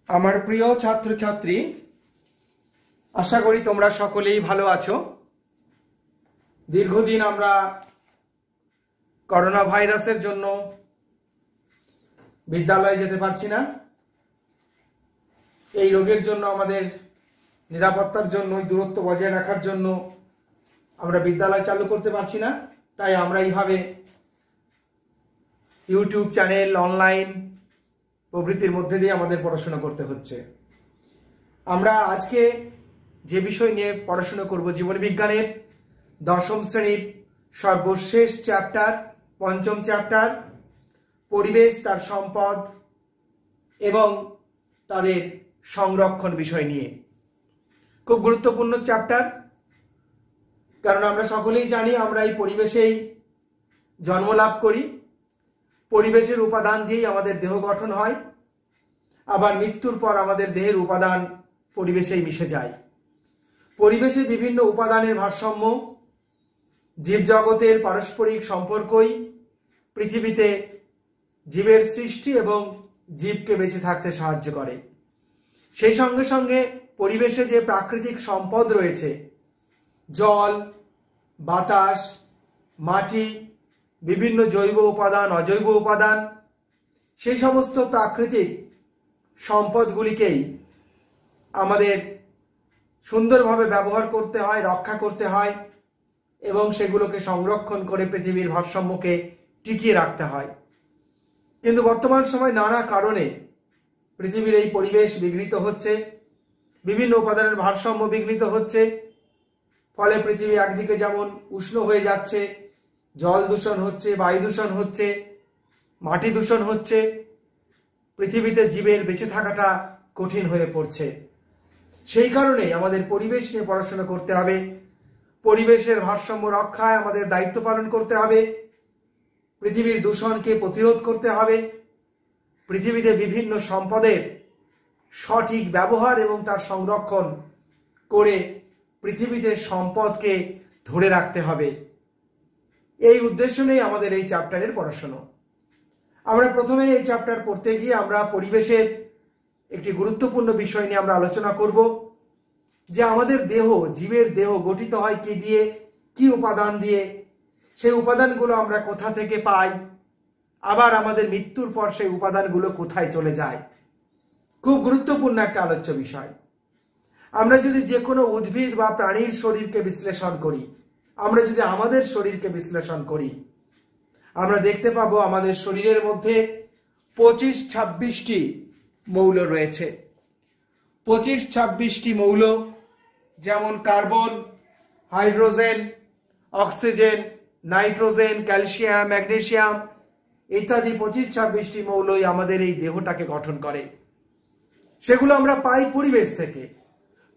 আমার প্রিয় ছাত্রছাত্রী, আশা করি তোমরা সকলেই ভালো আছো। দীর্ঘদিন আমরা করোনা ভাইরাসের জন্য বিদ্যালয়ে যেতে পারছি না। এই রোগের জন্য আমাদের নিরাপত্তার জন্য, দূরত্ব বজায় রাখার জন্য আমরা বিদ্যালয় চালু করতে পারছি না। তাই আমরা এইভাবে ইউটিউব চ্যানেল, অনলাইন প্রভৃতির মধ্যে দিয়ে আমাদের পড়াশোনা করতে হচ্ছে। আমরা আজকে যে বিষয় নিয়ে পড়াশোনা করব, জীবন বিজ্ঞানের দশম শ্রেণীর সর্বশেষ চ্যাপ্টার, পঞ্চম চ্যাপ্টার, পরিবেশ, তার সম্পদ এবং তাদের সংরক্ষণ বিষয় নিয়ে। খুব গুরুত্বপূর্ণ চ্যাপ্টার, কারণ আমরা সকলেই জানি আমরা এই পরিবেশেই জন্ম লাভ করি। পরিবেশের উপাদান দিয়েই আমাদের দেহ গঠন হয়, আবার মৃত্যুর পর আমাদের দেহের উপাদান পরিবেশেই মিশে যায়। পরিবেশের বিভিন্ন উপাদানের ভারসাম্য, জীবজগতের পারস্পরিক সম্পর্কই পৃথিবীতে জীবের সৃষ্টি এবং জীবকে বেঁচে থাকতে সাহায্য করে। সেই সঙ্গে সঙ্গে পরিবেশে যে প্রাকৃতিক সম্পদ রয়েছে, জল, বাতাস, মাটি, বিভিন্ন জৈব উপাদান, অজৈব উপাদান, সেই সমস্ত প্রাকৃতিক সম্পদগুলিকেই আমাদের সুন্দরভাবে ব্যবহার করতে হয়, রক্ষা করতে হয় এবং সেগুলোকে সংরক্ষণ করে পৃথিবীর ভারসাম্যকে টিকিয়ে রাখতে হয়। কিন্তু বর্তমান সময় নানা কারণে পৃথিবীর এই পরিবেশ বিঘ্নিত হচ্ছে, বিভিন্ন উপাদানের ভারসাম্য বিঘ্নিত হচ্ছে। ফলে পৃথিবী একদিকে যেমন উষ্ণ হয়ে যাচ্ছে, জল দূষণ হচ্ছে, বায়ু দূষণ হচ্ছে, মাটি দূষণ হচ্ছে, পৃথিবীতে জীবের বেঁচে থাকাটা কঠিন হয়ে পড়ছে। সেই কারণে আমাদের পরিবেশ নিয়ে পড়াশোনা করতে হবে। পরিবেশের ভারসাম্য রক্ষায় আমাদের দায়িত্ব পালন করতে হবে। পৃথিবীর দূষণকে প্রতিরোধ করতে হবে। পৃথিবীতে বিভিন্ন সম্পদের সঠিক ব্যবহার এবং তার সংরক্ষণ করে পৃথিবীতে সম্পদকে ধরে রাখতে হবে। এই উদ্দেশ্য নিয়ে আমাদের এই চ্যাপ্টারের পড়াশোনা। আমরা প্রথমে এই চ্যাপ্টার পড়তে গিয়ে আমরা পরিবেশের একটি গুরুত্বপূর্ণ বিষয় নিয়ে আমরা আলোচনা করব, যে আমাদের দেহ, জীবের দেহ গঠিত হয় কি দিয়ে, কি উপাদান দিয়ে, সেই উপাদানগুলো আমরা কোথা থেকে পাই, আবার আমাদের মৃত্যুর পর সেই উপাদানগুলো কোথায় চলে যায়। খুব গুরুত্বপূর্ণ একটা আলোচ্য বিষয়। আমরা যদি যে কোনো উদ্ভিদ বা প্রাণীর শরীরকে বিশ্লেষণ করি, আমরা যদি আমাদের শরীরকে বিশ্লেষণ করি, আমরা দেখতে পাবো আমাদের শরীরের মধ্যে 25-26টি মৌল রয়েছে। 25-26টি মৌল, যেমন carbon, hydrogen, oxygen, nitrogen, calcium, magnesium ইত্যাদি 25-26টি মৌলই আমাদের এই দেহটাকে গঠন করে। সেগুলো আমরা পাই পরিবেশ থেকে।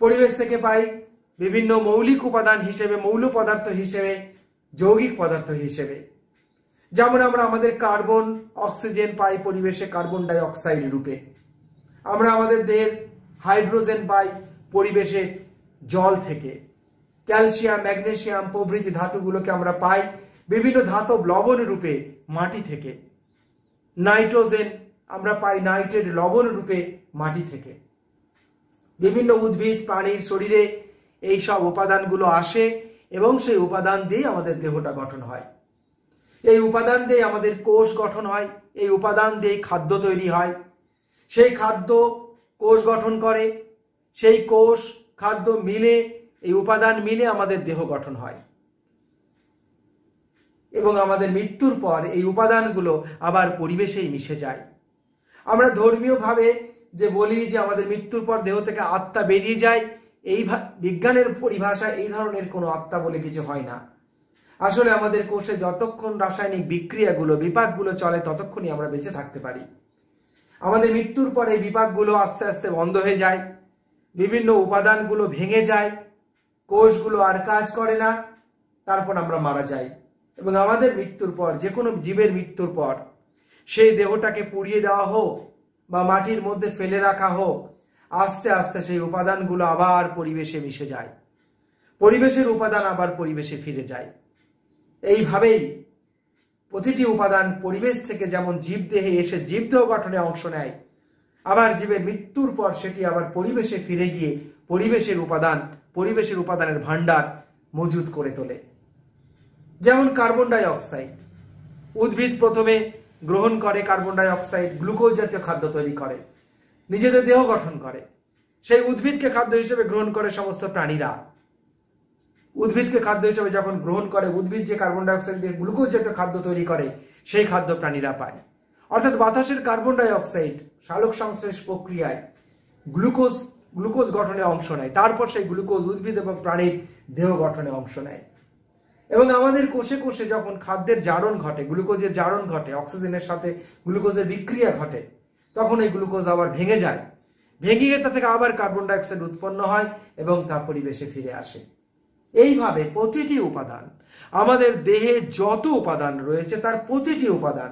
পরিবেশ থেকে পাই বিভিন্ন মৌলিক উপাদান হিসেবে, মৌল পদার্থ হিসেবে, যৌগিক পদার্থ হিসেবে। যেমন আমরা আমাদের কার্বন, অক্সিজেন পাই পরিবেশে কার্বন ডাই অক্সাইড রূপে। আমরা আমাদের দেহের হাইড্রোজেন পাই পরিবেশে জল থেকে। ক্যালসিয়াম, ম্যাগনেসিয়াম প্রভৃতি ধাতুগুলোকে আমরা পাই বিভিন্ন ধাতব লবণ রূপে মাটি থেকে। নাইট্রোজেন আমরা পাই নাইট্রেট লবণ রূপে মাটি থেকে। বিভিন্ন উদ্ভিদ প্রাণীর শরীরে এই সব উপাদানগুলো আসে এবং সেই উপাদান দিয়ে আমাদের দেহটা গঠন হয়। এই উপাদান দিয়ে আমাদের কোষ গঠন হয়, এই উপাদান দিয়ে খাদ্য তৈরি হয়। সেই খাদ্য কোষ গঠন করে, সেই কোষ খাদ্য মিলে, এই উপাদান মিলে আমাদের দেহ গঠন হয় এবং আমাদের মৃত্যুর পর এই উপাদানগুলো আবার পরিবেশেই মিশে যায়। আমরা ধর্মীয়ভাবে যে বলি যে আমাদের মৃত্যুর পর দেহ থেকে আত্মা বেরিয়ে যায়, এই বিজ্ঞানের পরিভাষায় এই ধরনের কোনো আত্মা বলে কিছু হয় না। আসলে আমাদের কোষে যতক্ষণ রাসায়নিক বিক্রিয়াগুলো, বিপাকগুলো চলে, ততক্ষণই আমরা বেঁচে থাকতে পারি। আমাদের মৃত্যুর পর এই বিপাকগুলো আস্তে আস্তে বন্ধ হয়ে যায়, বিভিন্ন উপাদানগুলো ভেঙে যায়, কোষগুলো আর কাজ করে না, তারপর আমরা মারা যাই। এবং আমাদের মৃত্যুর পর, যে কোনো জীবের মৃত্যুর পর, সেই দেহটাকে পুড়িয়ে দেওয়া হোক বা মাটির মধ্যে ফেলে রাখা হোক, আস্তে আস্তে সেই উপাদানগুলো আবার পরিবেশে মিশে যায়, পরিবেশের উপাদান আবার পরিবেশে ফিরে যায়। এইভাবেই প্রতিটি উপাদান পরিবেশ থেকে যেমন জীবদেহে এসে জীবদেহ গঠনে অংশ নেয়, আবার জীবের মৃত্যুর পর সেটি আবার পরিবেশে ফিরে গিয়ে পরিবেশের উপাদানের ভাণ্ডার মজুদ করে তোলে। যেমন কার্বন ডাই অক্সাইড, উদ্ভিদ প্রথমে গ্রহণ করে কার্বন ডাই অক্সাইড, গ্লুকোজ জাতীয় খাদ্য তৈরি করে, নিজেদের দেহ গঠন করে। সেই উদ্ভিদকে খাদ্য হিসেবে গ্রহণ করে সমস্ত প্রাণীরা। উদ্ভিদকে খাদ্য হিসেবে যখন গ্রহণ করে, উদ্ভিদ যে কার্বন ডাই অক্সাইড দিয়ে গ্লুকোজ জাতীয় খাদ্য তৈরি করে, সেই খাদ্য প্রাণীরা পায়। অর্থাৎ বাতাসের কার্বন ডাই অক্সাইড সালোক সংশ্লেষ প্রক্রিয়ায় গ্লুকোজ গঠনে অংশ নেয়। তারপর সেই গ্লুকোজ উদ্ভিদ এবং প্রাণীর দেহ গঠনে অংশ নেয়। এবং আমাদের কোষে কোষে যখন খাদ্যের জারণ ঘটে, গ্লুকোজের জারণ ঘটে, অক্সিজেনের সাথে গ্লুকোজের বিক্রিয়া ঘটে, তখন এই গ্লুকোজ আবার ভেঙে যায়। ভেঙে গিয়ে তা থেকে আবার কার্বন ডাই অক্সাইড উৎপন্ন হয় এবং তা পরিবেশে ফিরে আসে। এইভাবে প্রতিটি উপাদান, আমাদের দেহে যত উপাদান রয়েছে তার প্রতিটি উপাদান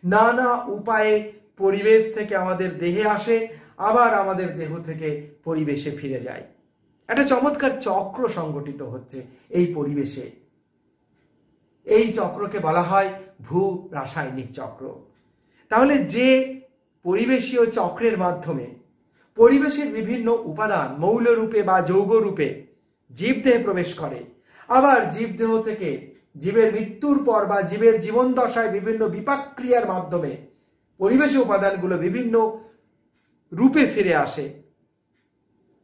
নানা উপায়ে পরিবেশ থেকে আমাদের দেহে আসে, আবার আমাদের দেহ থেকে পরিবেশে ফিরে যায়। একটা চমৎকার চক্র সংগঠিত হচ্ছে এই পরিবেশে। এই চক্রকে বলা হয় ভূ রাসায়নিক চক্র। তাহলে যে পরিবেশীয় চক্রের মাধ্যমে পরিবেশের বিভিন্ন উপাদান মৌল রূপে বা যৌগ রূপে জীবদেহে প্রবেশ করে, আবার জীবদেহ থেকে জীবের মৃত্যুর পর বা জীবের জীবন দশায় বিভিন্ন বিপাক ক্রিয়ার মাধ্যমে পরিবেশীয় উপাদানগুলো বিভিন্ন রূপে ফিরে আসে।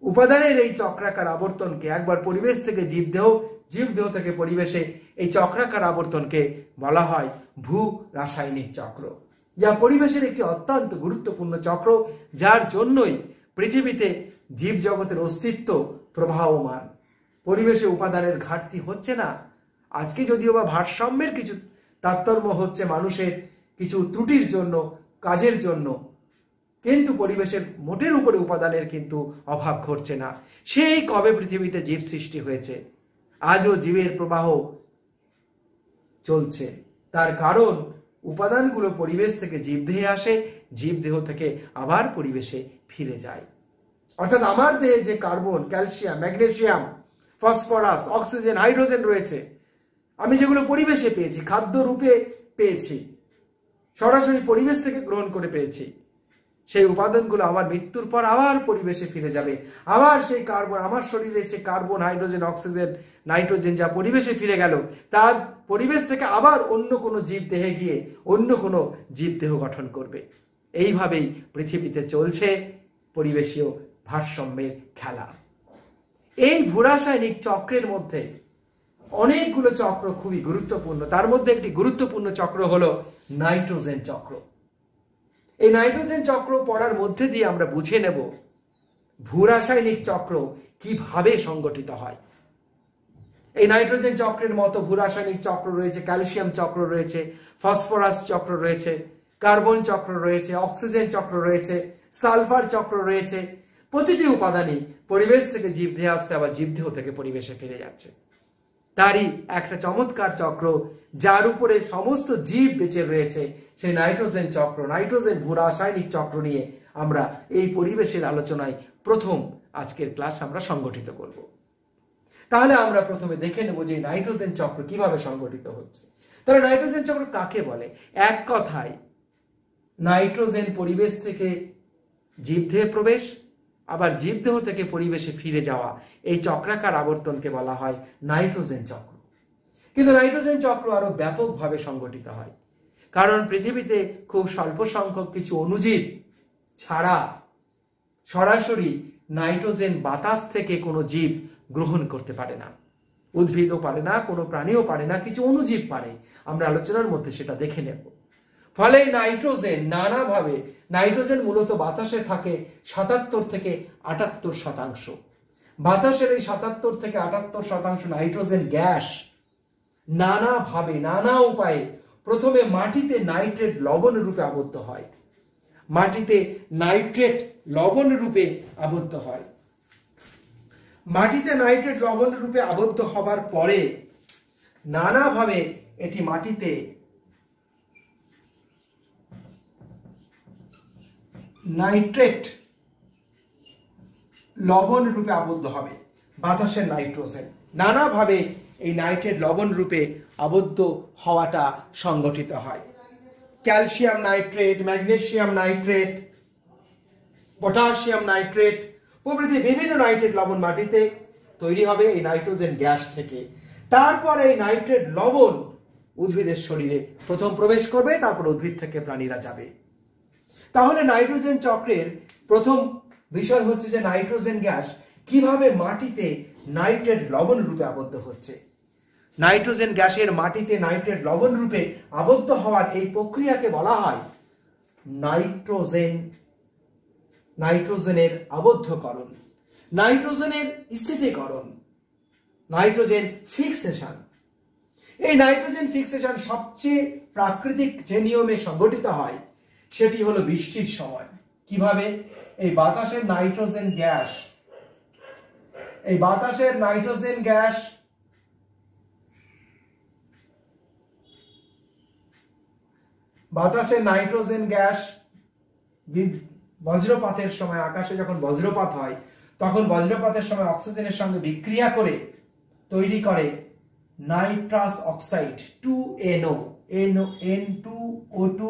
উপাদানের এই চক্রাকার আবর্তনকে একবার পরিবেশ থেকে জীবদেহ, জীবদেহ থেকে পরিবেশে, এই চক্রাকার আবর্তনকে বলা হয় ভূ রাসায়নিক চক্র, যা পরিবেশের একটি অত্যন্ত গুরুত্বপূর্ণ চক্র, যার জন্যই পৃথিবীতে জীবজগতের অস্তিত্ব প্রবাহমান। পরিবেশে উপাদানের ঘাটতি হচ্ছে না। আজকে যদিও বা ভারসাম্যের কিছু তারতম্য হচ্ছে মানুষের কিছু ত্রুটির জন্য, কাজের জন্য, কিন্তু পরিবেশের মোটের উপরে উপাদানের কিন্তু অভাব ঘটছে না। সেই কবে পৃথিবীতে জীব সৃষ্টি হয়েছে, আজও জীবের প্রবাহ চলছে। তার কারণ উপাদানগুলো পরিবেশ থেকে জীবদেহে আসে, জীবদেহ থেকে আবার পরিবেশে ফিরে যায়। অর্থাৎ আমার দেহে যে carbon, calcium, magnesium, phosphorus, oxygen, hydrogen রয়েছে, আমি যেগুলো পরিবেশে পেয়েছি, খাদ্য রূপে পেয়েছি, সরাসরি পরিবেশ থেকে গ্রহণ করে পেয়েছি, সেই উপাদানগুলো আমার মৃত্যুর পর আবার পরিবেশে ফিরে যাবে। আবার সেই কার্বন, আমার শরীরে সেই কার্বন, হাইড্রোজেন, অক্সিজেন, নাইট্রোজেন যা পরিবেশে ফিরে গেল, তার পরিবেশ থেকে আবার অন্য কোনো জীবদেহে গিয়ে অন্য কোনো জীবদেহ গঠন করবে। এইভাবেই পৃথিবীতে চলছে পরিবেশীয় ভারসাম্যের খেলা। এই ভূরাসায়নিক চক্রের মধ্যে অনেকগুলো চক্র খুবই গুরুত্বপূর্ণ। তার মধ্যে একটি গুরুত্বপূর্ণ চক্র হলো নাইট্রোজেন চক্র। এই নাইট্রোজেন চক্র পড়ার মধ্যে দিয়ে আমরা বুঝে নেব ভূরাসায়নিক চক্র কিভাবে সংগঠিত হয়। এই নাইট্রোজেন চক্রের মতো ভূরাসায়নিক চক্র রয়েছে, ক্যালসিয়াম চক্র রয়েছে, ফসফরাস চক্র রয়েছে, কার্বন চক্র রয়েছে, অক্সিজেন চক্র রয়েছে, সালফার চক্র রয়েছে। প্রতিটি উপাদানই পরিবেশ থেকে জীবদেহে আসছে, আবার জীবদেহ থেকে পরিবেশে ফিরে যাচ্ছে। তারই একটা চমৎকার চক্র যার উপরে সমস্ত জীব বেঁচে রয়েছে, সেই নাইট্রোজেন চক্র, নাইট্রোজেন ভূরাসায়নিক চক্র নিয়ে আমরা এই পরিবেশের আলোচনায় প্রথম আজকের ক্লাস আমরা সংগঠিত করব। তাহলে আমরা প্রথমে দেখে নেব যে নাইট্রোজেন চক্র কিভাবে সংগঠিত হচ্ছে। তাহলে নাইট্রোজেন চক্র কাকে বলে? এক কথায় নাইট্রোজেন পরিবেশ থেকে জীবদেহে প্রবেশ, আবার জীবদেহ থেকে পরিবেশে ফিরে যাওয়া, এই চক্রাকার আবর্তনকে বলা হয় নাইট্রোজেন চক্র। কিন্তু নাইট্রোজেন চক্র আরো ব্যাপকভাবে সংগঠিত হয়, কারণ পৃথিবীতে খুব স্বল্প সংখ্যক কিছু অণুজীব ছাড়া সরাসরি নাইট্রোজেন বাতাস থেকে কোনো জীব গ্রহণ করতে পারে না। উদ্ভিদও পারে না, কোনো প্রাণীও পারে না, কিছু অণুজীব পারে। আমরা আলোচনার মধ্যে সেটা দেখে নেব। ফলে নাইট্রোজেন নানাভাবে, নাইট্রোজেন মূলত বাতাসে থাকে 77 থেকে 78%। বাতাসের এই 77 থেকে 78% নাইট্রোজেন গ্যাস নানাভাবে, নানা উপায়ে প্রথমে মাটিতে নাইট্রেট লবণ রূপে আবদ্ধ হয়। মাটিতে নাইট্রেট লবণ রূপে আবদ্ধ হয়। মাটিতে নাইট্রেট লবণ রূপে আবদ্ধ হবার পরে নানাভাবে এটি মাটিতে নাইট্রেট লবণ রূপে আবদ্ধ হবে। বাতাসের নাইট্রোজেন নানাভাবে এই নাইট্রেট লবণ রূপে আবদ্ধ হওয়াটা সংগঠিত হয়। Calcium nitrate, magnesium nitrate, potassium nitrate প্রভৃতি বিভিন্ন নাইট্রেট লবণ মাটিতে তৈরি হবে এই নাইট্রোজেন গ্যাস থেকে। তারপর এই নাইট্রেট লবণ উদ্ভিদের শরীরে প্রথম প্রবেশ করবে, তারপর উদ্ভিদ থেকে প্রাণীরা যাবে। তাহলে নাইট্রোজেন চক্রের প্রথম বিষয় হচ্ছে যে নাইট্রোজেন গ্যাস কিভাবে মাটিতে নাইট্রেট লবণ রূপে আবদ্ধ হচ্ছে। নাইট্রোজেন গ্যাসের মাটিতে নাইট্রেট লবণ রূপে আবদ্ধ হওয়ার এই প্রক্রিয়াকে বলা হয় নাইট্রোজেনের আবদ্ধকরণ, নাইট্রোজেনের স্থিতিকরণ, নাইট্রোজেন ফিক্সেশন। এই নাইট্রোজেন ফিক্সেশন সবচেয়ে প্রাকৃতিক যে নিয়মে সংঘটিত হয় সেটি হলো বৃষ্টির সময়। কিভাবে? এই বাতাসের নাইট্রোজেন গ্যাস বজ্রপাতের সময়, আকাশে যখন বজ্রপাত হয় তখন বজ্রপাতের সময় অক্সিজেনের সঙ্গে বিক্রিয়া করে তৈরি করে nitrous oxide 2NO, N2O2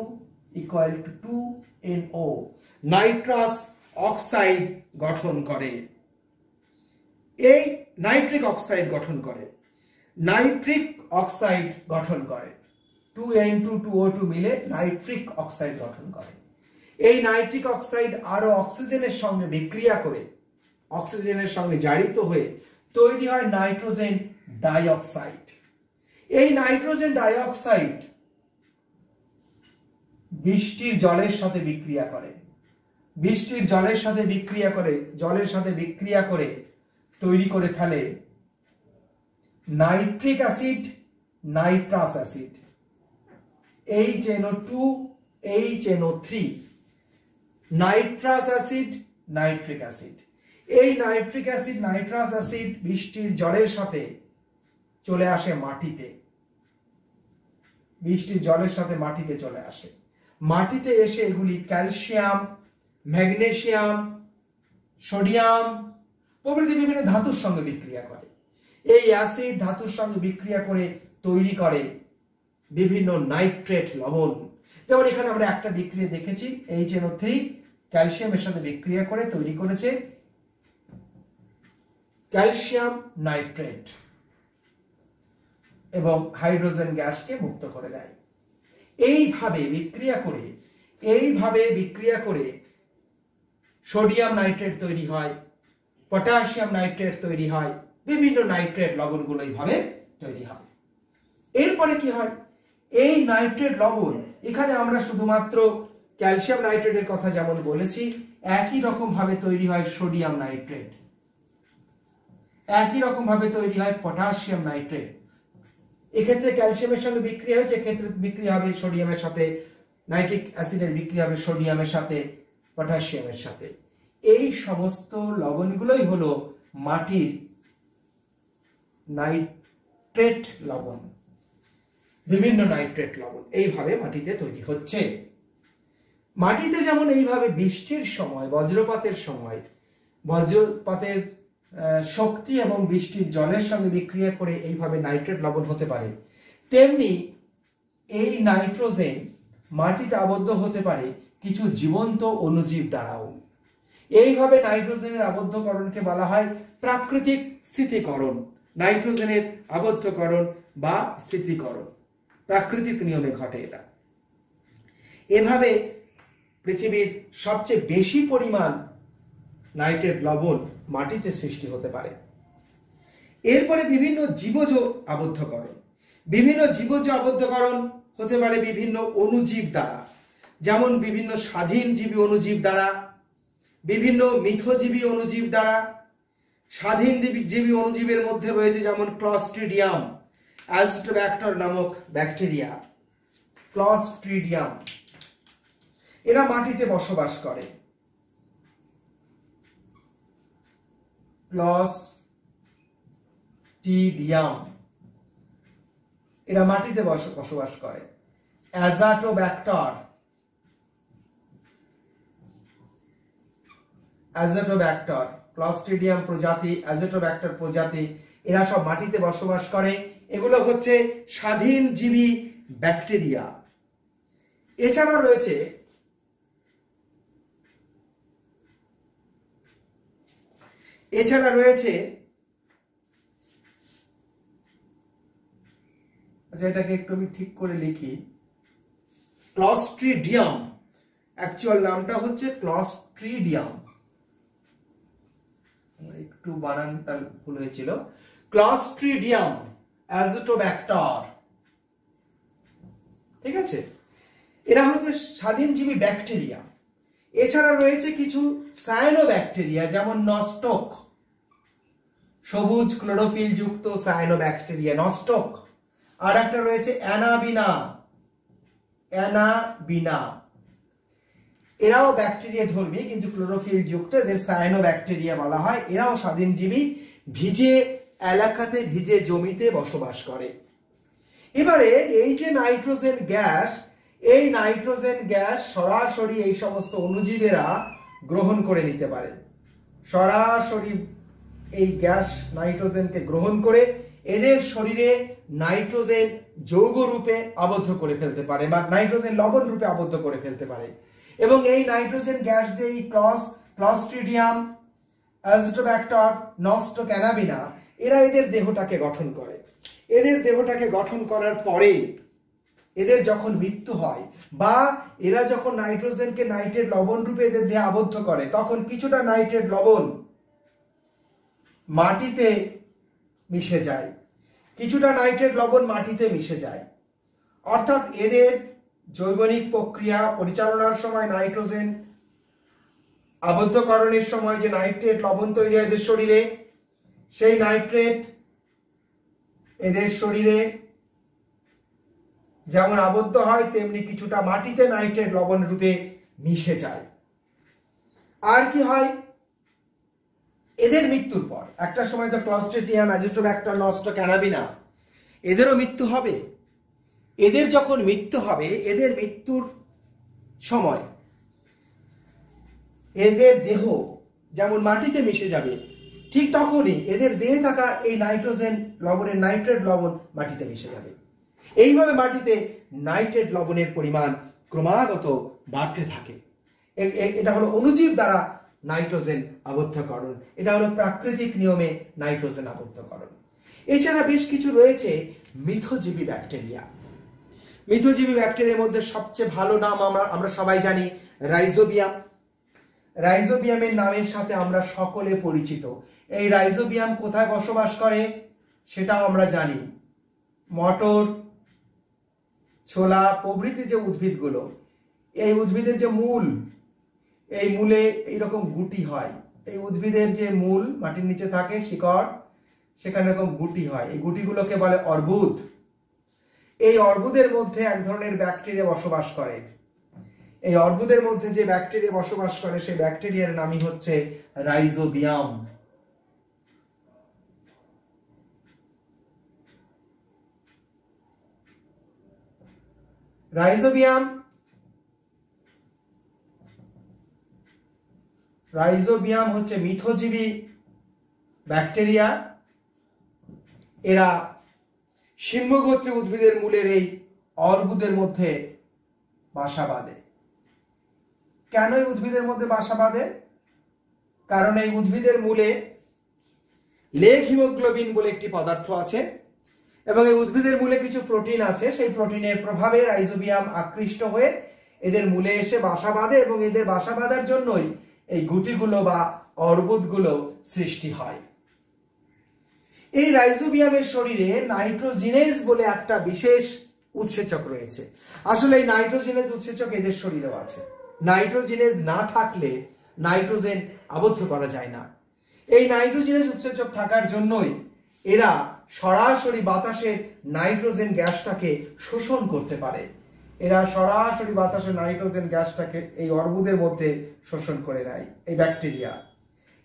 equal to 2NO, nitrous oxide গঠন করে। এই নাইট্রিক অক্সাইড গঠন করে 2N2O2 মিলে নাইট্রিক অক্সাইড গঠন করে। এই নাইট্রিক অক্সাইড আরো অক্সিজেনের সঙ্গে বিক্রিয়া করে অক্সিজেনের সঙ্গে জারিত হয়ে তৈরি হয় নাইট্রোজেন ডাইঅক্সাইড। এই নাইট্রোজেন ডাইঅক্সাইড বৃষ্টির জলের সাথে বিক্রিয়া করে তৈরি করে ফেলে nitric acid, nitrous acid, HNO2, HNO3, nitrous acid, nitric acid. এই নাইট্রিক অ্যাসিড, নাইট্রাস অ্যাসিড বৃষ্টির জলের সাথে চলে আসে মাটিতে, মাটিতে এসে এগুলি ক্যালসিয়াম, ম্যাগনেসিয়াম, সোডিয়াম প্রভৃতি বিভিন্ন ধাতুর সঙ্গে বিক্রিয়া করে। এই অ্যাসিড ধাতুর সঙ্গে বিক্রিয়া করে তৈরি করে বিভিন্ন নাইট্রেট লবণ। যেমন এখানে আমরা একটা বিক্রিয়া দেখেছি, HNO3 ক্যালসিয়ামের সাথে বিক্রিয়া করে তৈরি করেছে ক্যালসিয়াম নাইট্রেট এবং হাইড্রোজেন গ্যাসকে মুক্ত করে দেয়। এইভাবে বিক্রিয়া করে সোডিয়াম নাইট্রেট তৈরি হয়, পটাশিয়াম নাইট্রেট তৈরি হয়, বিভিন্ন নাইট্রেট লবণগুলো এইভাবে তৈরি হয়। এরপরে কি হয়? এই নাইট্রেট লবণ, এখানে আমরা শুধুমাত্র ক্যালসিয়াম নাইট্রেটের কথা যেমন বলেছি, একই রকম ভাবে তৈরি হয় সোডিয়াম নাইট্রেট, একই রকম ভাবে তৈরি হয় পটাশিয়াম নাইট্রেট। এক্ষেত্রে ক্যালসিয়ামের সঙ্গে বিক্রিয়া হয়েছে, এক্ষেত্রে বিক্রিয়া হবে সোডিয়ামের সাথে, নাইট্রিক অ্যাসিডের বিক্রিয়া হবে সোডিয়ামের সাথে, পটাশিয়ামের সাথে। এই সমস্ত লবণগুলোই হলো মাটির নাইট্রেট লবণ, বিভিন্ন নাইট্রেট লবণ এইভাবে মাটিতে তৈরি হচ্ছে। মাটিতে যেমন এইভাবে বৃষ্টির সময়, বজ্রপাতের শক্তি এবং বৃষ্টির জলের সঙ্গে বিক্রিয়া করে এইভাবে নাইট্রেট লবণ হতে পারে, তেমনি এই নাইট্রোজেন মাটিতে আবদ্ধ হতে পারে কিছু জীবন্ত অণুজীব দ্বারাও। এইভাবে নাইট্রোজেনের আবদ্ধকরণকে বলা হয় প্রাকৃতিক স্থিতিকরণ। নাইট্রোজেনের আবদ্ধকরণ বা স্থিতিকরণ প্রাকৃতিক নিয়মে ঘটে এটা। এভাবে পৃথিবীর সবচেয়ে বেশি পরিমাণ নাইট্রেট লবণ মাটিতে সৃষ্টি হতে পারে। এরপরে বিভিন্ন জীবজ আবদ্ধকরণ হতে পারে বিভিন্ন অণুজীব দ্বারা, যেমন বিভিন্ন স্বাধীনজীবী অণুজীব দ্বারা, বিভিন্ন মিথজীবী অণুজীব দ্বারা। স্বাধীনজীবী অণুজীবের মধ্যে রয়েছে যেমন ক্লস্ট্রিডিয়াম অ্যাজিটোব্যাক্টর নামক ব্যাকটেরিয়া, ক্লস্ট্রিডিয়াম, এরা মাটিতে বসবাস করে। ক্লস্ট্রিডিয়াম এরা মাটিতে বসবাস করে। অ্যাজিটোব্যাক্টর, ক্লস্ট্রিডিয়াম প্রজাতি, অ্যাজিটোব্যাক্টর প্রজাতি, এরা সব মাটিতে বসবাস করে। এগুলো হচ্ছে স্বাধীনজীবী ব্যাকটেরিয়া। এছাড়া রয়েছে এছাড়া রয়েছে, আচ্ছা এটাকে একটু আমি ঠিক করে লিখি, ক্লস্ট্রিডিয়াম, অ্যাকচুয়াল নামটা হচ্ছে ক্লস্ট্রিডিয়াম, একটু বানানটা ভুল হয়েছিল, ক্লস্ট্রিডিয়াম অ্যাজিটোব্যাক্টর। ঠিক আছে, এরা হচ্ছে স্বাধীনজীবী ব্যাকটেরিয়া। এছাড়া রয়েছে কিছু সায়ানোব্যাকটেরিয়া, যেমন নস্টক, সবুজ ক্লোরোফিল যুক্ত সায়ানোব্যাকটেরিয়া নস্টক। আর একটা রয়েছে অ্যানাবিনা, অ্যানাবিনা, এরাও ব্যাকটেরিয়া ধর্মী কিন্তু ক্লোরোফিল যুক্ত, এদের সায়ানোব্যাকটেরিয়া বলা হয়। এরাও স্বাধীনজীবী, ভিজে এলাকাতে, ভিজে জমিতে বসবাস করে। এবারে এই যে নাইট্রোজেন গ্যাস, এই নাইট্রোজেন গ্যাস সরাসরি এই সমস্ত অণুজীবেরা গ্রহণ করে নিতে পারে। সরাসরি এই গ্যাস নাইট্রোজেনকে গ্রহণ করে এদের শরীরে নাইট্রোজেন যৌগ রূপে আবদ্ধ করে ফেলতে পারে বা নাইট্রোজেন লবণ রূপে আবদ্ধ করে ফেলতে পারে। এবং এই নাইট্রোজেন গ্যাস দিয়ে এই ক্লস্ট্রিডিয়াম, অ্যাজিটোব্যাক্টর, নস্টক, অ্যানাবিনা এরা এদের দেহটাকে গঠন করে। এদের দেহটাকে গঠন করার পরে এদের যখন মৃত্যু হয় বা এরা যখন নাইট্রোজেনকে নাইট্রেট লবণ রূপে এদের দেহে আবদ্ধ করে, তখন কিছুটা নাইট্রেট লবণ মাটিতে মিশে যায়, কিছুটা নাইট্রেট লবণ মাটিতে মিশে যায়। অর্থাৎ এদের জৈবনিক প্রক্রিয়া পরিচালনার সময় নাইট্রোজেন আবদ্ধকরণের সময় যে নাইট্রেট লবণ তৈরি হয় এদের শরীরে, সেই নাইট্রেট এদের শরীরে যেমন আবদ্ধ হয় তেমনি কিছুটা মাটিতে নাইট্রেট লবণ রূপে মিশে যায়। আর কি হয়, এদের মৃত্যুর পর একটা সময় তো ক্লস্ট্রিডিয়াম, অ্যাজিটোব্যাক্টর, নস্টক, অ্যানাবিনা এদেরও মৃত্যু হবে। এদের যখন মৃত্যু হবে, এদের মৃত্যুর সময় এদের দেহ যেমন মাটিতে মিশে যাবে, ঠিক তখনই এদের দেহে থাকা এই নাইট্রোজেন লবণের নাইট্রেট লবণ মাটিতে মিশে যাবে। এইভাবে মাটিতে নাইট্রেট লবণের পরিমাণ ক্রমাগত বাড়তে থাকে। এটা হলো অণুজীব দ্বারা নাইট্রোজেন আবদ্ধকরণ, এটা হলো প্রাকৃতিক নিয়মে নাইট্রোজেন আবদ্ধকরণ। এছাড়া বেশ কিছু রয়েছে মিথজীবী ব্যাকটেরিয়া। মিথজীবী ব্যাকটেরিয়ার মধ্যে সবচেয়ে ভালো নাম আমরা সবাই জানি রাইজোবিয়াম। রাইজোবিয়ামের নামের সাথে আমরা সকলে পরিচিত। এই রাইজোবিয়াম কোথায় বসবাস করে সেটাও আমরা জানি। মটর, ছোলা প্রভৃতি যে উদ্ভিদগুলো, এই উদ্ভিদের যে মূল, এই মূলে এইরকম গুটি হয়। এই উদ্ভিদের যে মূল মাটির নিচে থাকে, শিকড়, সেখানে এরকম গুটি হয়। এই গুটিগুলোকে বলে অর্বুদ। এই অর্বুদের মধ্যে এক ধরনের ব্যাকটেরিয়া বসবাস করে। এই অর্বুদের মধ্যে যে ব্যাকটেরিয়া বসবাস করে সেই ব্যাকটেরিয়ার নামই হচ্ছে রাইজোবিয়াম। রাইজোবিয়াম হচ্ছে মিথজীবী ব্যাকটেরিয়া। এরা সিম্বগোত্রী উদ্ভিদের মূলের এই অর্বুদের মধ্যে বাসা বাঁধে। কেন এই উদ্ভিদের মধ্যে বাসা বাঁধে? কারণ এই উদ্ভিদের মূলে লেগ হিমোগ্লোবিন বলে একটি পদার্থ আছে এবং এই উদ্ভিদের মূলে কিছু প্রোটিন আছে। সেই প্রোটিনের প্রভাবে রাইজোবিয়াম আকৃষ্ট হয়ে এদের মূলে এসে বাসা বাঁধে এবং এদের বাসা বাঁধার জন্যই এই গুটিগুলো বা অর্বুদগুলো সৃষ্টি হয়। এই রাইজোবিয়ামের শরীরে নাইট্রোজিনেজ বলে একটা বিশেষ উৎসেচক রয়েছে। আসলে এই নাইট্রোজিনেজ উৎসেচক এদের শরীরেও আছে। নাইট্রোজিনেজ না থাকলে নাইট্রোজেন আবদ্ধ করা যায় না। এই নাইট্রোজিনেজ উৎসেচক থাকার জন্যই এরা সরাসরি বাতাসের নাইট্রোজেন গ্যাসটাকে শোষণ করতে পারে। এরা সরাসরি বাতাসের নাইট্রোজেন গ্যাসটাকে এই অর্বুদের মধ্যে শোষণ করে নেয় এই ব্যাকটেরিয়া।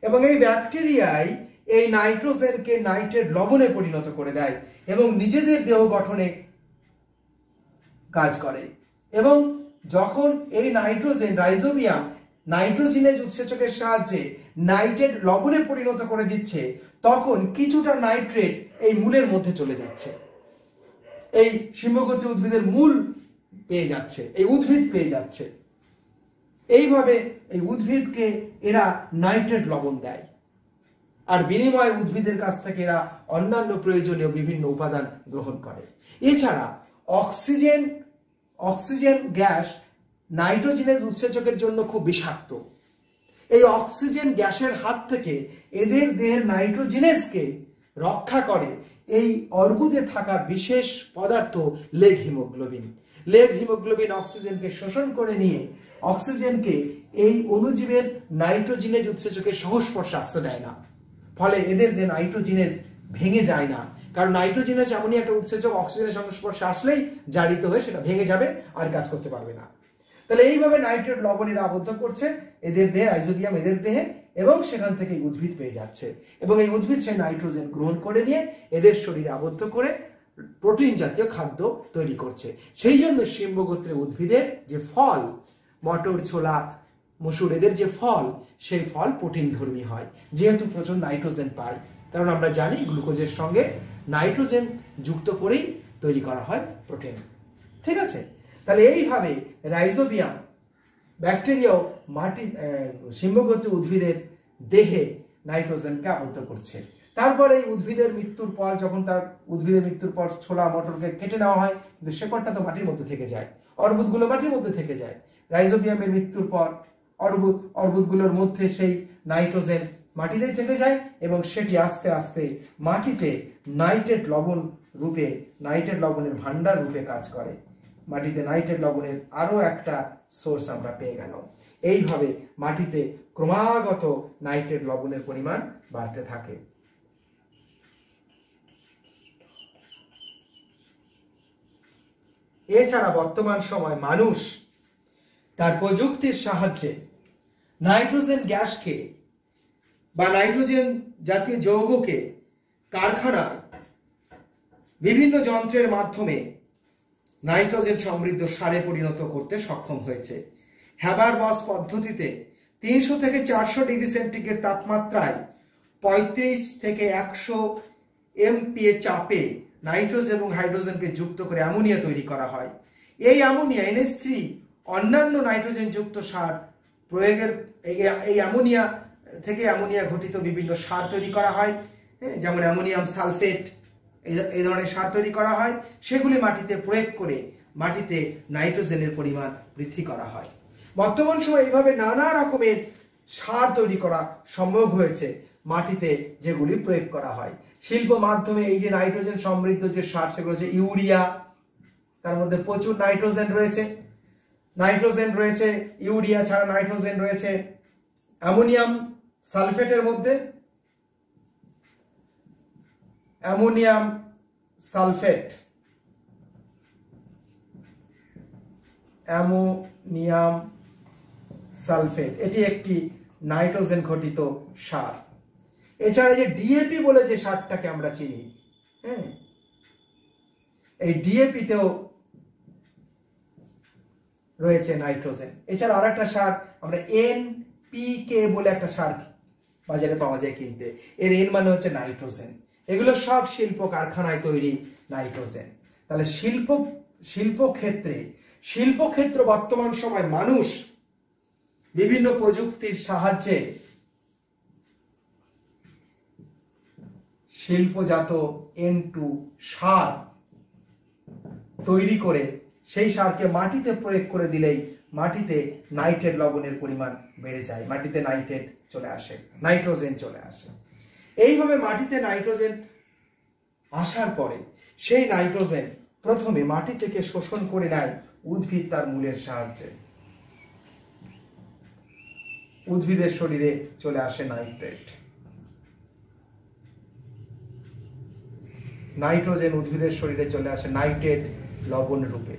এবং এই ব্যাকটেরিয়াই এই নাইট্রোজেনকে নাইট্রেট লবণে পরিণত করে দেয় এবং নিজেদের দেহ গঠনে কাজ করে। এবং যখন এই নাইট্রোজেন রাইজোবিয়াম নাইট্রোজিনেজ উৎসেচকের সাহায্যে নাইট্রেট লবণে পরিণত করে দিচ্ছে, তখন কিছুটা নাইট্রেট এই মূলের মধ্যে চলে যাচ্ছে। এই সিম্বগোত্রী উদ্ভিদের মূল পেয়ে যাচ্ছে, এই উদ্ভিদ পেয়ে যাচ্ছে। এইভাবে এই উদ্ভিদকে এরা নাইট্রেট লবণ দেয়। আর বিনিময়ে উদ্ভিদের কাছ থেকে এরা অন্যান্য প্রয়োজনীয় বিভিন্ন উপাদান গ্রহণ করে। এছাড়া অক্সিজেন গ্যাস নাইট্রোজেনেজ উৎসেচকের জন্য খুব বিষাক্ত। এই অক্সিজেন গ্যাসের হাত থেকে এদের দেহের নাইট্রোজেনেজকে রক্ষা করে এই অর্বুদে থাকা বিশেষ পদার্থ লেগ হিমোগ্লোবিন। লেগ হিমোগ্লোবিন অক্সিজেনকে শোষণ করে নিয়ে অক্সিজেনকে এই অণুজীবের নাইট্রোজেনেজ উৎসেচকের সংস্পর্শে আসতে দেয় না। ফলে এদের যে নাইট্রোজেনেজ ভেঙে যায় না, কারণ নাইট্রোজেনেজ এমনই একটা উৎসেচক অক্সিজেনের সংস্পর্শে আসলেই জারিত হয়ে সেটা ভেঙে যাবে, আর কাজ করতে পারবে না। তাহলে এইভাবে নাইট্রেট লবণ এরা আবদ্ধ করছে এদের দেহে, রাইজোবিয়াম এদের দেহে, এবং সেখান থেকে উদ্ভিদ পেয়ে যাচ্ছে, এবং এই উদ্ভিদ সেই নাইট্রোজেন গ্রহণ করে নিয়ে এদের শরীরে আবদ্ধ করে প্রোটিন জাতীয় খাদ্য তৈরি করছে। সেই জন্য শিম্বগোত্রের উদ্ভিদের যে ফল, মটর, ছোলা, মসুর, এদের যে ফল, সেই ফল প্রোটিন ধর্মী হয়, যেহেতু প্রচুর নাইট্রোজেন পায়। কারণ আমরা জানি গ্লুকোজের সঙ্গে নাইট্রোজেন যুক্ত করেই তৈরি করা হয় প্রোটিন। ঠিক আছে, তাহলে এইভাবে রাইজোবিয়াম ব্যাকটেরিয়াও শিম্বগোত্রের উদ্ভিদের দেহে নাইট্রোজেনকে আবদ্ধ করছে। তারপরে এই উদ্ভিদের মৃত্যুর পর, যখন তার উদ্ভিদের মৃত্যুর পর ছোলা মটরকে কেটে নেওয়া হয়, কিন্তু শেকড়টা তো মাটির মধ্যে থেকে যায়, অর্বুদগুলো মাটির মধ্যে থেকে যায়। রাইজোবিয়ামের মৃত্যুর পর অর্বুদগুলোর মধ্যে সেই নাইট্রোজেন মাটিতেই থেকে যায়, এবং সেটি আস্তে আস্তে মাটিতে নাইট্রেট লবণ রূপে, নাইট্রেট লবণের ভান্ডার রূপে কাজ করে। মাটিতে নাইট্রেট লবণের আরো একটা সোর্স আমরা পেয়ে গেলাম। এইভাবে মাটিতে ক্রমাগত নাইট্রেট লবণের পরিমাণ বাড়তে থাকে। এছাড়া বর্তমান সময় মানুষ তার প্রযুক্তির সাহায্যে নাইট্রোজেন গ্যাসকে বা নাইট্রোজেন জাতীয় যৌগকে কারখানায় বিভিন্ন যন্ত্রের মাধ্যমে নাইট্রোজেন সমৃদ্ধ সারে পরিণত করতে সক্ষম হয়েছে। হ্যাবার-বস পদ্ধতিতে 300 থেকে 400 ডিগ্রি সেন্টিগ্রেড তাপমাত্রায় 35 থেকে 100 MPa চাপে নাইট্রোজেন এবং হাইড্রোজেনকে যুক্ত করে অ্যামোনিয়া তৈরি করা হয়। এই অ্যামোনিয়া NH3 অন্যান্য নাইট্রোজেন যুক্ত সার প্রয়োগের, এই অ্যামোনিয়া থেকে অ্যামোনিয়া ঘটিত বিভিন্ন সার তৈরি করা হয়, যেমন অ্যামোনিয়াম সালফেট, এই ধরনের সার তৈরি করা হয়। সেগুলি মাটিতে প্রয়োগ করে মাটিতে নাইট্রোজেনের পরিমাণ বৃদ্ধি করা হয়। বর্তমান সময়ে এইভাবে নানা রকমের সার তৈরি করা সম্ভব হয়েছে মাটিতে, যেগুলি প্রয়োগ করা হয় শিল্প মাধ্যমে। এই যে নাইট্রোজেন সমৃদ্ধ যে সার, সেগুলো হচ্ছে ইউরিয়া, তার মধ্যে প্রচুর নাইট্রোজেন রয়েছে। ইউরিয়া ছাড়া নাইট্রোজেন রয়েছে অ্যামোনিয়াম সালফেটের মধ্যে, অ্যামোনিয়াম সালফেট এটি একটি নাইট্রোজেন ঘটিত সার। এছাড়া যে ডিএপি বলে যে সারটাকে আমরা চিনি, এই ডিএপিতেও রয়েছে নাইট্রোজেন। এছাড়া আরেকটা সার আমরা এনপিকে বলে একটা সার বাজারে পাওয়া যায় কিনতে, এর এন মানে হচ্ছে নাইট্রোজেন। এগুলো সব শিল্প কারখানায় তৈরি নাইট্রোজেন। তাহলে শিল্পক্ষেত্র বর্তমান সময় মানুষ বিভিন্ন প্রযুক্তির সাহায্যে শিল্পজাত N2 সার তৈরি করে সেই সারকে মাটিতে প্রয়োগ করে দিলেই মাটিতে নাইট্রেট লবণের পরিমাণ বেড়ে যায়, মাটিতে নাইট্রোজেন চলে আসে। এইভাবে মাটিতে নাইট্রোজেন আসার পরে সেই নাইট্রোজেন প্রথমে মাটি থেকে শোষণ করে নেয় উদ্ভিদ তার মূলের সাহায্যে। উদ্ভিদের শরীরে চলে আসে নাইট্রোজেন উদ্ভিদের শরীরে চলে আসে নাইট্রেট লবণ রূপে।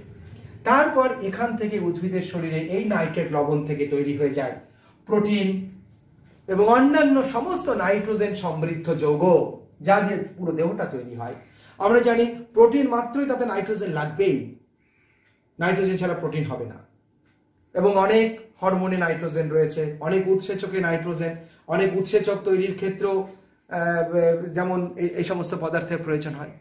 তারপর এখান থেকে উদ্ভিদের শরীরে এই নাইট্রেট লবণ থেকে তৈরি হয়ে যায় প্রোটিন এবং অন্যান্য সমস্ত নাইট্রোজেন সমৃদ্ধ যৌগ, যা দিয়ে পুরো দেহটা তৈরি হয়। আমরা জানি প্রোটিন মাত্রই তাতে নাইট্রোজেন লাগবেই, নাইট্রোজেন ছাড়া প্রোটিন হবে না। এবং অনেক হরমোনে নাইট্রোজেন রয়েছে, অনেক উৎসেচকে নাইট্রোজেন, অনেক উৎসেচক তৈরির ক্ষেত্রেও যেমন এই সমস্ত পদার্থের প্রয়োজন হয়।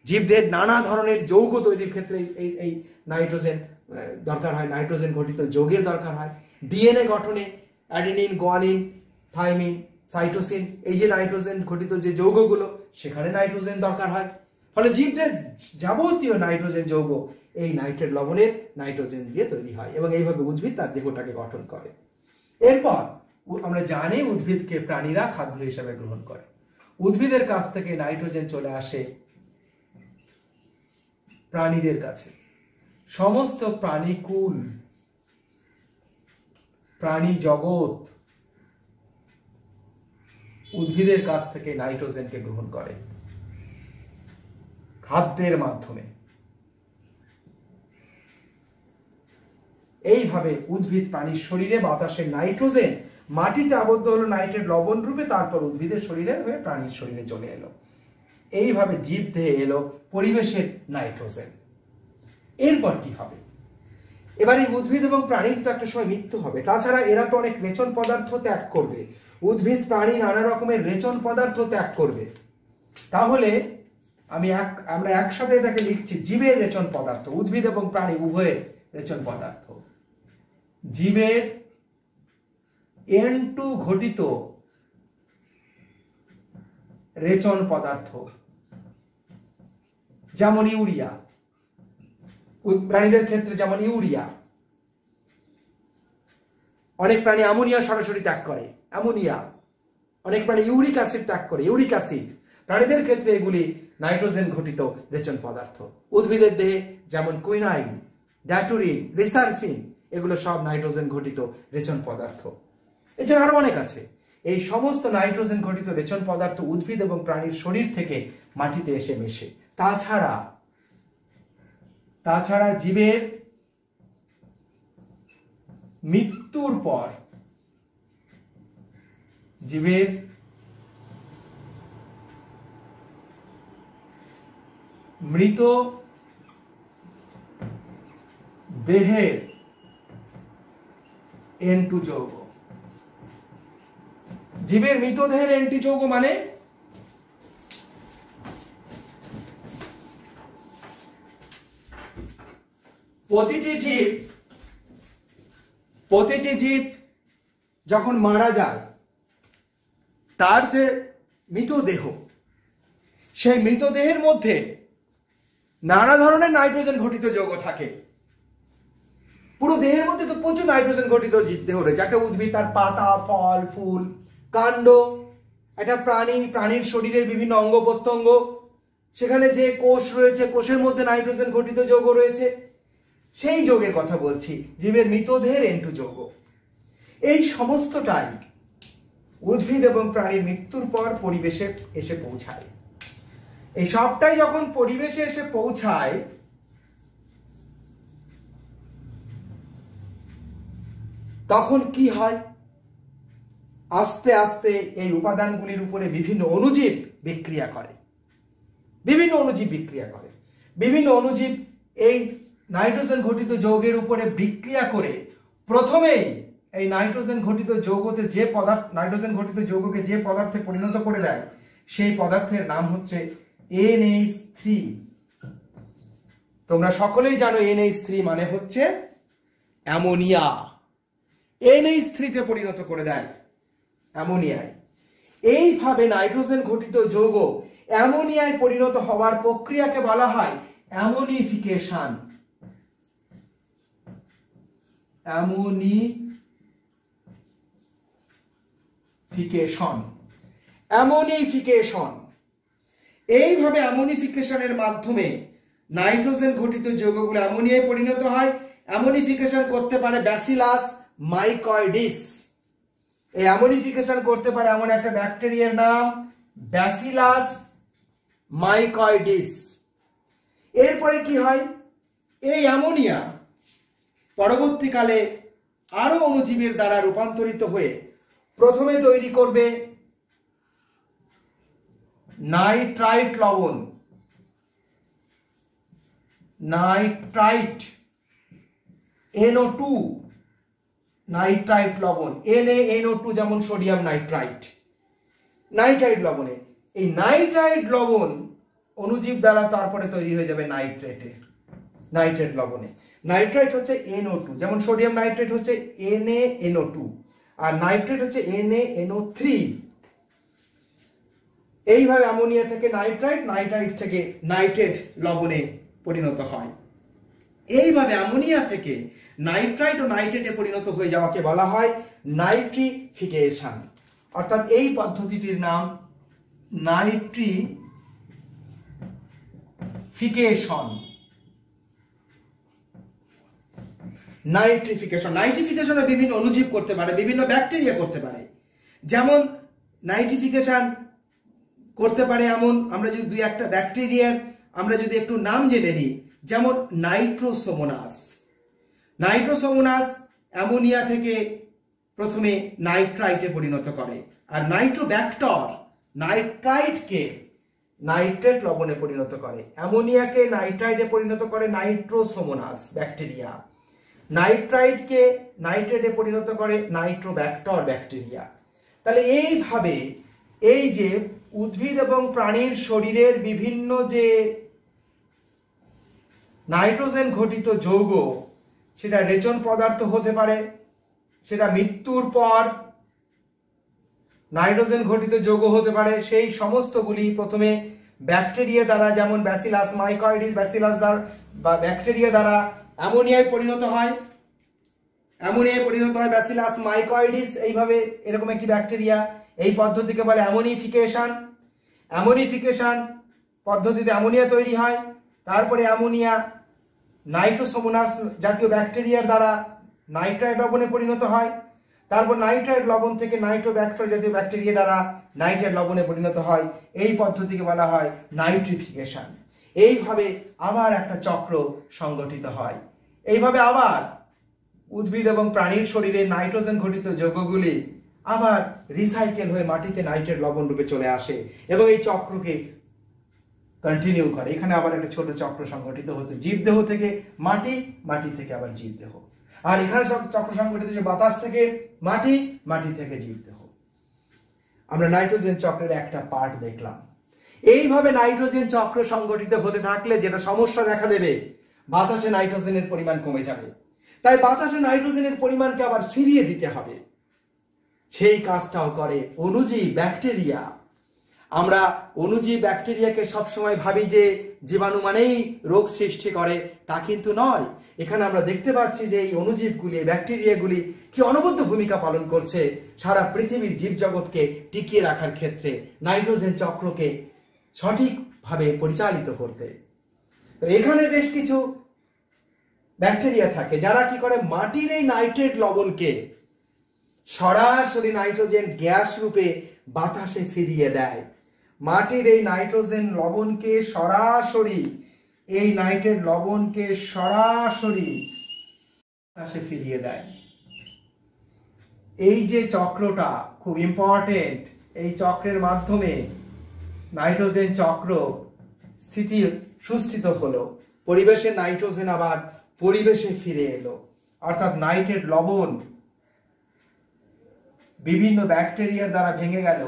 জীবদের নানা ধরনের যৌগ তৈরির ক্ষেত্রে এই নাইট্রোজেন দরকার হয়, নাইট্রোজেন ঘটিত যৌগের দরকার হয়। ডিএনএ গঠনে অ্যাডেনিন, গুয়ানিন, থাইমিন সাইটোসিন, এই যে নাইট্রোজেন ঘটিত যে যৌগগুলো, সেখানে নাইট্রোজেন দরকার হয়। ফলে জীবদের যাবতীয় নাইট্রোজেন যৌগ এই নাইট্রেট লবণের নাইট্রোজেন দিয়ে তৈরি হয় এবং এইভাবে উদ্ভিদ তার দেহটাকে গঠন করে। এরপর আমরা জানি উদ্ভিদকে প্রাণীরা খাদ্য হিসেবে গ্রহণ করে। উদ্ভিদের কাছ থেকে নাইট্রোজেন চলে আসে প্রাণীদের কাছে। সমস্ত প্রাণীকুল, প্রাণী জগৎ উদ্ভিদের কাছ থেকে নাইট্রোজেনকে গ্রহণ করে খাদ্যের মাধ্যমে। এইভাবে উদ্ভিদ প্রাণীর শরীরে বাতাসের নাইট্রোজেন মাটিতে আবদ্ধ হলো নাইট্রেট লবণ রূপে, তারপর উদ্ভিদের শরীরে হয়ে প্রাণীর শরীরে চলে এলো। এইভাবে জীব দেহে এলো পরিবেশের নাইট্রোজেন। এরপর কি হবে? এবার এই উদ্ভিদ এবং প্রাণীর তো একটা সময় মৃত্যু হবে। তাছাড়া এরা তো অনেক রেচন পদার্থ ত্যাগ করবে। উদ্ভিদ প্রাণী নানা রকমের রেচন পদার্থ ত্যাগ করবে। তাহলে আমরা একসাথে এটাকে লিখছি জীবের রেচন পদার্থ। উদ্ভিদ এবং প্রাণী উভয়ের রেচন পদার্থ। জীবের N2 ঘটিত রেচন পদার্থ, যেমন ইউরিয়া। প্রাণীদের ক্ষেত্রে যেমন ইউরিয়া, অনেক প্রাণী অ্যামোনিয়া সরাসরি ত্যাগ করে, অ্যামোনিয়া। অনেক প্রাণী ইউরিক অ্যাসিড ত্যাগ করে, ইউরিক অ্যাসিড। প্রাণীদের ক্ষেত্রে এগুলি নাইট্রোজেন ঘটিত রেচন পদার্থ। উদ্ভিদের দেহে যেমন কুইনাইন, ড্যাটুরিন, রিসারফিন, এগুলো সব নাইট্রোজেন ঘটিত রেচন পদার্থ। এছাড়া আরো অনেক আছে। এই সমস্ত নাইট্রোজেন ঘটিত রেচন পদার্থ উদ্ভিদ এবং প্রাণীর শরীর থেকে মাটিতে এসে মেশে। তাছাড়া জীবের মৃত্যুর পর, জীবের মৃত দেহের N2 যৌগ, জীবের মৃতদেহের N2 যৌগ মানে প্রতিটি জীব যখন মারা যায়, তার যে মৃতদেহ, সেই মৃতদেহের মধ্যে নানা ধরনের নাইট্রোজেন ঘটিত যৌগ থাকে। পুরো দেহের মধ্যে তো প্রচুর নাইট্রোজেন ঘটিত দেহ রয়েছে। একটা উদ্ভিদ, তার পাতা, ফল, ফুল, কাণ্ড, একটা প্রাণীর শরীরের বিভিন্ন অঙ্গ প্রত্যঙ্গ, সেখানে যে কোষ রয়েছে, কোষের মধ্যে নাইট্রোজেন ঘটিত যৌগ রয়েছে। সেই যৌগের কথা বলছি, জীবের মৃতদেহের N2 যৌগ। এই সমস্তটাই উদ্ভিদ এবং প্রাণীর মৃত্যুর পর পরিবেশে এসে পৌঁছায়। এই সবটাই যখন পরিবেশে এসে পৌঁছায়, তখন কি হয়? আস্তে আস্তে এই উপাদানগুলির উপরে বিভিন্ন অণুজীব বিক্রিয়া করে। বিভিন্ন অণুজীব এই নাইট্রোজেন ঘটিত যৌগের উপরে বিক্রিয়া করে প্রথমেই এই নাইট্রোজেন ঘটিত যৌগতে যে পদার্থ, নাইট্রোজেন ঘটিত যৌগকে যে পদার্থে পরিণত করে দেয়, সেই পদার্থের নাম হচ্ছে NH3। তোমরা সকলেই জানো NH3 মানে হচ্ছে অ্যামোনিয়া। NH3 তে পরিণত করে দেয় অ্যামোনিয়ায়। এইভাবে নাইট্রোজেন ঘটিত যৌগ অ্যামোনিয়ায় পরিণত হওয়ার প্রক্রিয়াকে বলা হয় অ্যামোনিফিকেশন। এইভাবে অ্যামোনিফিকেশনের মাধ্যমে নাইট্রোজেন ঘটিত যৌগগুলো অ্যামোনিয়ায় পরিণত হয়। অ্যামোনিফিকেশন করতে পারে ব্যাসিলাস মাইকয়েডিস। এই অ্যামোনিফিকেশন করতে পারে এমন একটা ব্যাকটেরিয়ার নাম ব্যাসিলাস মাইকয়েডিস। এরপরে কি হয়? এই অ্যামোনিয়া পরবর্তীকালে আরো অণুজীবের দ্বারা রূপান্তরিত হয়ে প্রথমে তৈরি করবে নাইট্রাইট লবণ, নাইট্রাইট NO2, নাইট্রাইট লবণ NaNO2, যেমন সোডিয়াম নাইট্রাইট। নাইট্রাইট লবণে এই নাইট্রাইট লবণ অণুজীব দ্বারা তারপরে তৈরি হয়ে যাবে নাইট্রেট লবণে। নাইট্রাইট হচ্ছে NO2, যেমন সোডিয়াম নাইট্রেট হচ্ছে NaNO2, আর নাইট্রেট হচ্ছে NaNO3। এইভাবে অ্যামোনিয়া থেকে নাইট্রাইট, নাইট্রাইট থেকে নাইট্রেট লবণে পরিণত হয়। এইভাবে অ্যামোনিয়া থেকে নাইট্রাইট ও নাইট্রেটে পরিণত হয়ে যাওয়াকে বলা হয় নাইট্রিফিকেশন। অর্থাৎ এই পদ্ধতিটির নাম নাইট্রিফিকেশন। নাইট্রিফিকেশনে বিভিন্ন অণুজীব করতে পারে, বিভিন্ন ব্যাকটেরিয়া করতে পারে। যেমন নাইট্রিফিকেশন করতে পারে এমন আমরা যদি দুই একটা ব্যাকটেরিয়ার আমরা যদি একটু নাম জেনে নিই, যেমন নাইট্রোসোমোনাস। নাইট্রোসোমোনাস অ্যামোনিয়া থেকে প্রথমে নাইট্রাইটে পরিণত করে, আর নাইট্রোব্যাক্টর নাইট্রাইটকে নাইট্রেট লবণে পরিণত করে। অ্যামোনিয়াকে নাইট্রাইটে পরিণত করে নাইট্রোসোমোনাস ব্যাকটেরিয়া, নাইট্রাইটকে নাইট্রেটে পরিণত করে নাইট্রোব্যাক্টর ব্যাকটেরিয়া। তাহলে এইভাবে এই যে উদ্ভিদ এবং প্রাণীর শরীরের বিভিন্ন যে নাইট্রোজেন ঘটিত যৌগ, সেটা রেচন পদার্থ হতে পারে, সেটা মৃত্যুর পর নাইট্রোজেন ঘটিত যৌগ হতে পারে, সেই সমস্তগুলি প্রথমে ব্যাকটেরিয়া দ্বারা, যেমন ব্যাসিলাস মাইকয়েডিস ব্যাসিলাস দ্বারা বা ব্যাকটেরিয়া দ্বারা অ্যামোনিয়ায় পরিণত হয়। অ্যামোনিয়ায় পরিণত হয় ব্যাসিলাস মাইকয়েডিস, এইভাবে এরকম একটি ব্যাকটেরিয়া। এই পদ্ধতিকে বলে অ্যামোনিফিকেশন। অ্যামোনিফিকেশন পদ্ধতিতে অ্যামোনিয়া তৈরি হয়, তারপরে অ্যামোনিয়া নাইট্রোসোমোনাস জাতীয় ব্যাকটেরিয়ার দ্বারা নাইট্রাইট লবণে পরিণত হয়, তারপর নাইট্রাইট লবণ থেকে নাইট্রোব্যাক্টর জাতীয় ব্যাকটেরিয়া দ্বারা নাইট্রেট লবণে পরিণত হয়। এই পদ্ধতিকে বলা হয় নাইট্রিফিকেশন। এইভাবে আবার একটা চক্র সংগঠিত হয়। এইভাবে আবার উদ্ভিদ এবং প্রাণীর শরীরে নাইট্রোজেন ঘটিত যৌগগুলি আবার রিসাইকেল হয়ে মাটিতে নাইট্রেট লবণ রূপে চলে আসে এবং এই চক্রকে কন্টিনিউ করে। এখানে আবার একটা ছোট চক্র সংগঠিত হচ্ছে, জীবদেহ থেকে মাটি, মাটি থেকে আবার জীবদেহ। আর এখানে সব চক্র সংগঠিত হচ্ছে বাতাস থেকে মাটি, মাটি থেকে জীবদেহ। আমরা নাইট্রোজেন চক্রের একটা পার্ট দেখলাম। এইভাবে নাইট্রোজেন চক্র সংগঠিত হতে থাকলে যেটা সমস্যা দেখা দেবে, বাতাসে নাইট্রোজেনের পরিমাণ কমে যাবে। তাই বাতাসে নাইট্রোজেনের পরিমাণকে আবার ফিরিয়ে দিতে হবে। সেই কাজটাও করে অণুজীব ব্যাকটেরিয়া। আমরা অণুজীব ব্যাকটেরিয়াকে সবসময় ভাবি যে জীবাণু মানেই রোগ সৃষ্টি করে, তা কিন্তু নয়। এখানে আমরা দেখতে পাচ্ছি যে এই অণুজীবগুলি, ব্যাকটেরিয়াগুলি কি অনবদ্য ভূমিকা পালন করছে সারা পৃথিবীর জীবজগৎকে টিকিয়ে রাখার ক্ষেত্রে, নাইট্রোজেন চক্রকে সঠিকভাবে পরিচালিত করতে। এখানে বেশ কিছু ব্যাকটেরিয়া থাকে যারা কি করে, মাটির এই নাইট্রেট লবণকে সরাসরি নাইট্রোজেন গ্যাস রূপে বাতাসে ফিরিয়ে দেয়। মাটির এই নাইট্রোজেন লবণকে সরাসরি, এই নাইট্রেট লবণকে সরাসরি বাতাসে ফিরিয়ে দেয়। এই যে চক্রটা খুব ইম্পর্টেন্ট, এই চক্রের মাধ্যমে নাইট্রোজেন চক্র সুস্থিত হলো, পরিবেশের নাইট্রোজেন আবার পরিবেশে ফিরে এলো। অর্থাৎ নাইট্রেট লবণ বিভিন্ন ব্যাকটেরিয়ার দ্বারা ভেঙে গেল,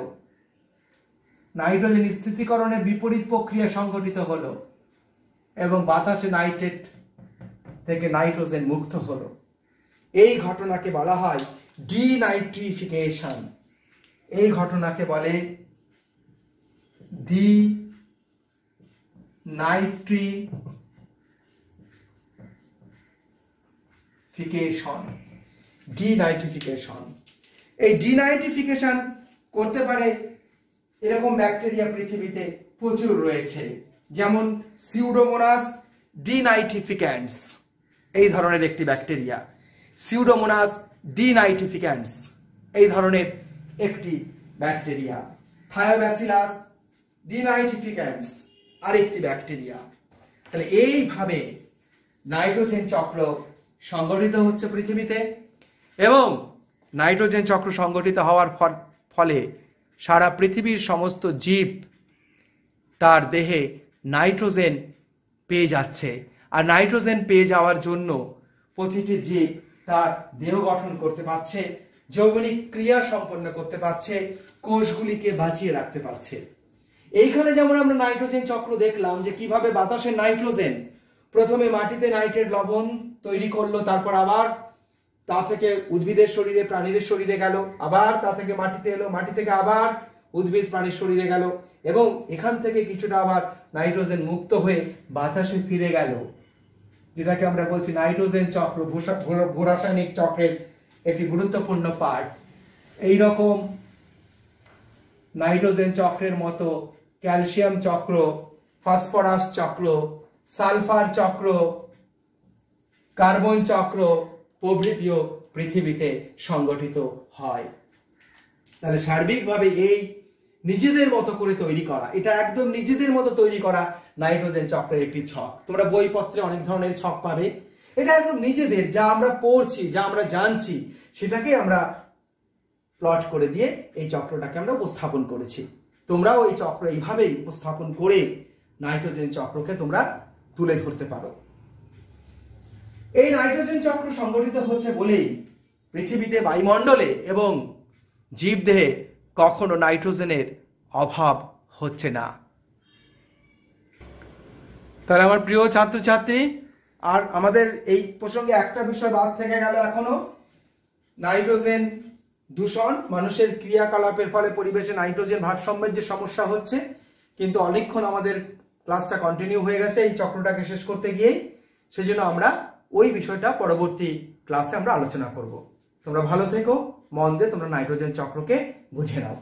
নাইট্রোজেন স্থিতিকরণের বিপরীত প্রক্রিয়া সংঘটিত হলো এবং বাতাসে নাইট্রেট থেকে নাইট্রোজেন মুক্ত হলো। এই ঘটনাকে বলা হয় ডিনাইট্রিফিকেশন। এই ঘটনাকে বলে ডিনাইট্রিফিকেশন। এই ডিনাইট্রিফিকেশন করতে পারে এরকম ব্যাকটেরিয়া পৃথিবীতে প্রচুর রয়েছে, যেমন সিউডোমোনাস ডিনাইট্রিফিক্যান্স এই ধরনের একটি ব্যাকটেরিয়া। সিউডোমোনাস ডিনাইট্রিফিক্যান্স এই ধরনের একটি ব্যাকটেরিয়া। থায়োব্যাসিলাস ডিনাইট্রিফিক্যান্স আরেকটি ব্যাকটেরিয়া। তাহলে এইভাবে নাইট্রোজেন চক্র সংগঠিত হচ্ছে পৃথিবীতে এবং নাইট্রোজেন চক্র সংগঠিত হওয়ার ফলে সারা পৃথিবীর সমস্ত জীব তার দেহে নাইট্রোজেন পেয়ে যাচ্ছে। আর নাইট্রোজেন পেয়ে যাওয়ার জন্য প্রতিটি জীব তার দেহ গঠন করতে পারছে, যৌবনিক ক্রিয়া সম্পন্ন করতে পারছে, কোষগুলিকে বাঁচিয়ে রাখতে পারছে। এইখানে যেমন আমরা নাইট্রোজেন চক্র দেখলাম যে কিভাবে বাতাসের নাইট্রোজেন প্রথমে মাটিতে নাইট্রেট লবণ তৈরি করলো, তারপর আবার তা থেকে উদ্ভিদের শরীরে, প্রাণীদের শরীরে গেল, আবার তা থেকে মাটিতে এলো, মাটি থেকে আবার উদ্ভিদ প্রাণীর শরীরে গেল এবং এখান থেকে কিছুটা আবার নাইট্রোজেন মুক্ত হয়ে বাতাসে ফিরে গেল, যেটাকে আমরা বলছি নাইট্রোজেন চক্র, ভূরাসায়নিক চক্রের একটি গুরুত্বপূর্ণ পার্ট। এইরকম নাইট্রোজেন চক্রের মতো ক্যালসিয়াম চক্র, ফসফরাস চক্র, সালফার চক্র, কার্বন চক্র প্রভৃতিও পৃথিবীতে সংগঠিত হয়। তাহলে সার্বিকভাবে এই নিজেদের মতো করে তৈরি করা, এটা একদম নিজেদের মতো তৈরি করা নাইট্রোজেন চক্রের একটি ছক। তোমরা বইপত্রে অনেক ধরনের ছক পাবে। এটা একদম নিজেদের, যা আমরা পড়ছি, যা আমরা জানছি, সেটাকে আমরা প্লট করে দিয়ে এই চক্রটাকে আমরা উপস্থাপন করেছি। তোমরাও এই চক্র এইভাবেই উপস্থাপন করে নাইট্রোজেন চক্রকে তোমরা তুলে ধরতে পারো। এই নাইট্রোজেন চক্র সংগঠিত হচ্ছে বলেই পৃথিবীতে, বায়ুমণ্ডলে এবং জীবদেহে কখনো নাইট্রোজেনের অভাব হচ্ছে না। তাহলে আমার প্রিয় ছাত্রছাত্রী, আর আমাদের এই প্রসঙ্গে একটা বিষয় বাদ থেকে গেল এখনো, নাইট্রোজেন দূষণ, মানুষের ক্রিয়াকলাপের ফলে পরিবেশে নাইট্রোজেন ভারসাম্যের যে সমস্যা হচ্ছে। কিন্তু অনেকক্ষণ আমাদের ক্লাসটা কন্টিনিউ হয়ে গেছে এই চক্রটাকে শেষ করতে গিয়েই, সেজন্য আমরা ওই বিষয়টা পরবর্তী ক্লাসে আমরা আলোচনা করব। তোমরা ভালো থেকো, মন দিয়ে তোমরা নাইট্রোজেন চক্রকে বুঝে নাও।